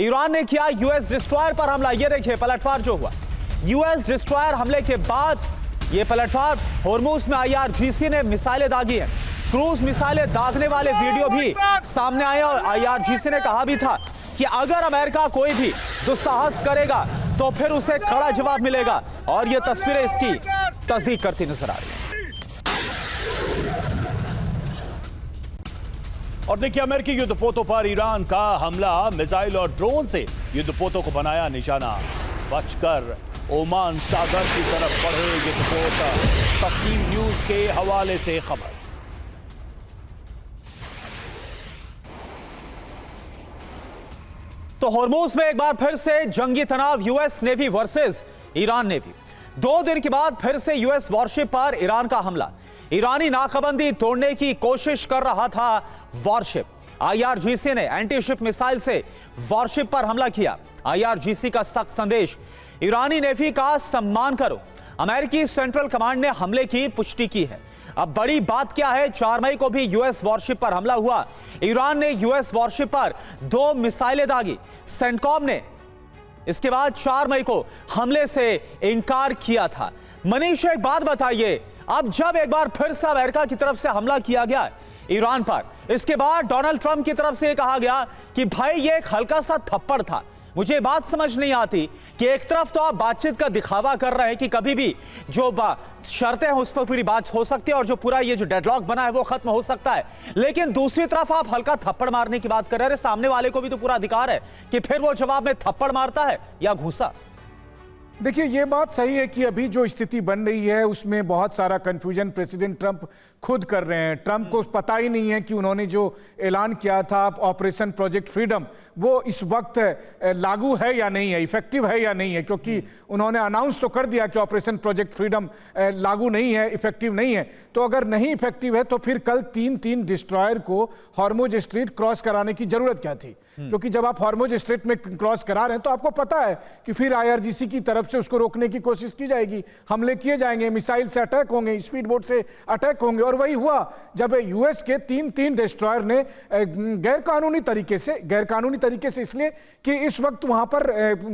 Iran ने किया US destroyer पर हमला। ये देखिए पलटवार जो हुआ यूएस डिस्ट्रॉयर हमले के बाद, ये पलटवार होर्मुज में आईआरजीसी ने मिसाइलें दागी हैं। क्रूज मिसाइलें दागने वाले वीडियो भी सामने आए और आईआरजीसी ने कहा भी था कि अगर अमेरिका कोई भी दुस्साहस करेगा तो फिर उसे कड़ा जवाब मिलेगा, और ये तस्वीरें इसकी तस्दीक करती नजर आ रही है। और देखिए अमेरिकी युद्धपोतों पर ईरान का हमला, मिसाइल और ड्रोन से युद्धपोतों को बनाया निशाना। बचकर ओमान सागर की तरफ बढ़े युद्धपोत। तस्नीम न्यूज के हवाले से खबर। तो होर्मुज में एक बार फिर से जंगी तनाव, US navy versus Iran navy. 2 दिन के बाद फिर से यूएस वॉरशिप पर ईरान का हमला। ईरानी नाकाबंदी तोड़ने की कोशिश कर रहा था वॉरशिप। आईआरजीसी ने एंटी-शिप मिसाइल से वॉरशिप पर हमला किया। आईआरजीसी का सख्त संदेश, ईरानी नेवी का सम्मान करो। अमेरिकी सेंट्रल कमांड ने हमले की पुष्टि की है। अब बड़ी बात क्या है, 4 मई को भी यूएस वॉरशिप पर हमला हुआ। ईरान ने यूएस वॉरशिप पर 2 मिसाइलें दागी। सेंटकॉम ने इसके बाद 4 मई को हमले से इनकार किया था। मनीष, एक बात बताइए, अब जब एक बार फिर से अमेरिका की तरफ से हमला किया गया ईरान पर, इसके बाद डोनाल्ड ट्रंप की तरफ से यह कहा गया कि भाई ये एक हल्का सा थप्पड़ था। मुझे बात समझ नहीं आती कि एक तरफ तो आप बातचीत का दिखावा कर रहे हैं कि कभी भी जो शर्तें हैं उस पर पूरी बात हो सकती है और जो पूरा ये जो डेडलॉक बना है वो खत्म हो सकता है, लेकिन दूसरी तरफ आप हल्का थप्पड़ मारने की बात कर रहे हैं। सामने वाले को भी तो पूरा अधिकार है कि फिर वो जवाब में थप्पड़ मारता है या घूसा। देखिए, ये बात सही है कि अभी जो स्थिति बन रही है उसमें बहुत सारा कंफ्यूजन प्रेसिडेंट ट्रंप खुद कर रहे हैं। ट्रंप को पता ही नहीं है कि उन्होंने जो ऐलान किया था ऑपरेशन प्रोजेक्ट फ्रीडम, वो इस वक्त लागू है या नहीं है, इफेक्टिव है या नहीं है, क्योंकि उन्होंने अनाउंस तो कर दिया कि ऑपरेशन प्रोजेक्ट फ्रीडम लागू नहीं है, इफेक्टिव नहीं है। तो अगर नहीं इफेक्टिव है तो फिर कल 3 डिस्ट्रॉयर को हॉर्मुज स्ट्रेट क्रॉस कराने की जरूरत क्या थी? क्योंकि जब आप हॉर्मुज स्ट्रेट में क्रॉस करा रहे हैं तो आपको पता है कि फिर आईआरजीसी की तरफ से उसको रोकने की कोशिश की जाएगी, हमले किए जाएंगे, मिसाइल से अटैक होंगे, स्पीड बोट से अटैक होंगे। और वही हुआ जब यूएस के 3 डिस्ट्रॉयर ने गैरकानूनी तरीके से इसलिए कि इस वक्त वहां पर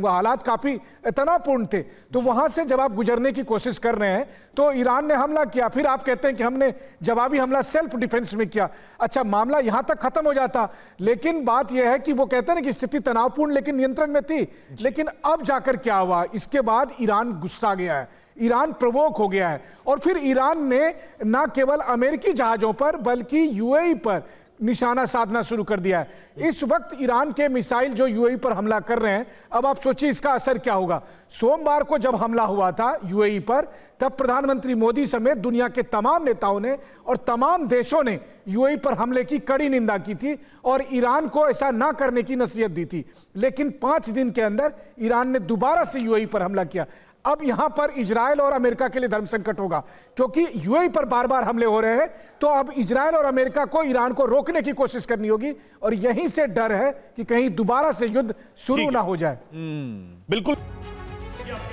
हालात काफी तनावपूर्ण थे, तो वहां से जब आप गुजरने की कोशिश कर रहे हैं तो ईरान ने हमला किया। फिर आप कहते हैं कि हमने जवाबी हमला सेल्फ डिफेंस में किया। अच्छा, मामला यहां तक खत्म हो जाता, लेकिन बात यह है कि वो कहते हैं ना कि स्थिति तनावपूर्ण लेकिन नियंत्रण में थी। लेकिन अब जाकर क्या हुआ, इसके बाद ईरान गुस्सा गया है, ईरान प्रवोक हो गया है, और फिर ईरान ने न केवल अमेरिकी जहाजों पर बल्कि यूएई पर निशाना साधना शुरू कर दिया है। इस वक्त ईरान के मिसाइल जो यूएई पर हमला कर रहे हैं, अब आप सोचिए इसका असर क्या होगा। सोमवार को जब हमला हुआ था यूएई पर, तब प्रधानमंत्री मोदी समेत दुनिया के तमाम नेताओं ने और तमाम देशों ने यूएई पर हमले की कड़ी निंदा की थी और ईरान को ऐसा ना करने की नसीहत दी थी। लेकिन 5 दिन के अंदर ईरान ने दोबारा से यूएई पर हमला किया। अब यहां पर इजराइल और अमेरिका के लिए धर्म संकट होगा, क्योंकि यूएई पर बार बार हमले हो रहे हैं। तो अब इजराइल और अमेरिका को ईरान को रोकने की कोशिश करनी होगी, और यहीं से डर है कि कहीं दोबारा से युद्ध शुरू ना हो जाए। बिल्कुल,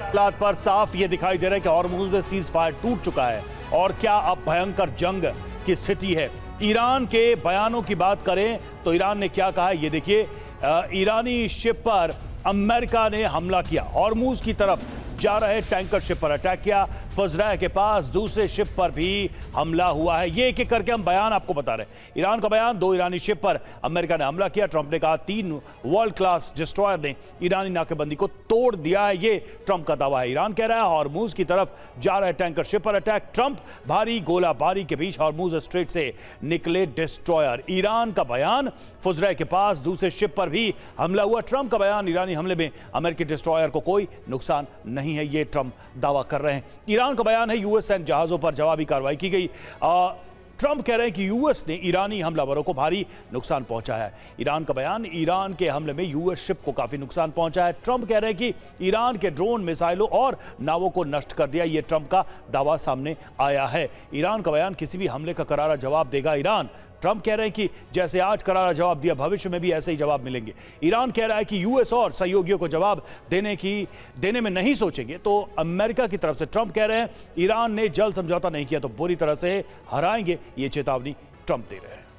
हालात पर साफ ये दिखाई दे रहा है कि हॉर्मुज में सीज फायर टूट चुका है और क्या अब भयंकर जंग की स्थिति है। ईरान के बयानों की बात करें तो ईरान ने क्या कहा है ये देखिए। ईरानी शिप पर अमेरिका ने हमला किया, हॉर्मुज की तरफ जा रहे टैंकर शिप पर अटैक किया, फजरा के पास दूसरे शिप पर भी हमला हुआ है। ये एक-एक करके हम बयान आपको बता रहे हैं। ईरान का बयान, 2 ईरानी शिप पर अमेरिका ने हमला किया। ट्रंप ने कहा 3 वर्ल्ड क्लास डिस्ट्रॉयर ने ईरानी नाकेबंदी को तोड़ दिया है, ये ट्रंप का दावा है। ईरान कह रहा है हॉर्मुज की तरफ जा रहे टैंकर शिप पर अटैक। ट्रंप, भारी गोलाबारी के बीच हॉर्मुज स्ट्रेट से निकले डिस्ट्रॉयर। ईरान का बयान, फजरा के पास दूसरे शिप पर भी हमला हुआ। ट्रंप का बयान, ईरानी हमले में अमेरिकी डिस्ट्रॉयर को कोई नुकसान नहीं है, ये ट्रंप दावा कर रहे हैं। ईरान का बयान है यूएस सैन्य जहाजों पर जवाबी कार्रवाई की गई। ट्रंप कह रहे हैं कि यूएस ने ईरानी हमलावरों को भारी नुकसान पहुंचाया है। ईरान का बयान, ईरान के हमले में यूएस शिप को काफी नुकसान पहुंचा है। ट्रंप कह रहे हैं कि ईरान के ड्रोन, मिसाइलों और नावों को नष्ट कर दिया, यह ट्रंप का दावा सामने आया है। ईरान का बयान, किसी भी हमले का करारा जवाब देगा ईरान। ट्रंप कह रहे हैं कि जैसे आज करारा जवाब दिया, भविष्य में भी ऐसे ही जवाब मिलेंगे। ईरान कह रहा है कि यूएस और सहयोगियों को जवाब देने में नहीं सोचेंगे। तो अमेरिका की तरफ से ट्रंप कह रहे हैं ईरान ने जल्द समझौता नहीं किया तो बुरी तरह से हराएंगे, ये चेतावनी ट्रंप दे रहे हैं।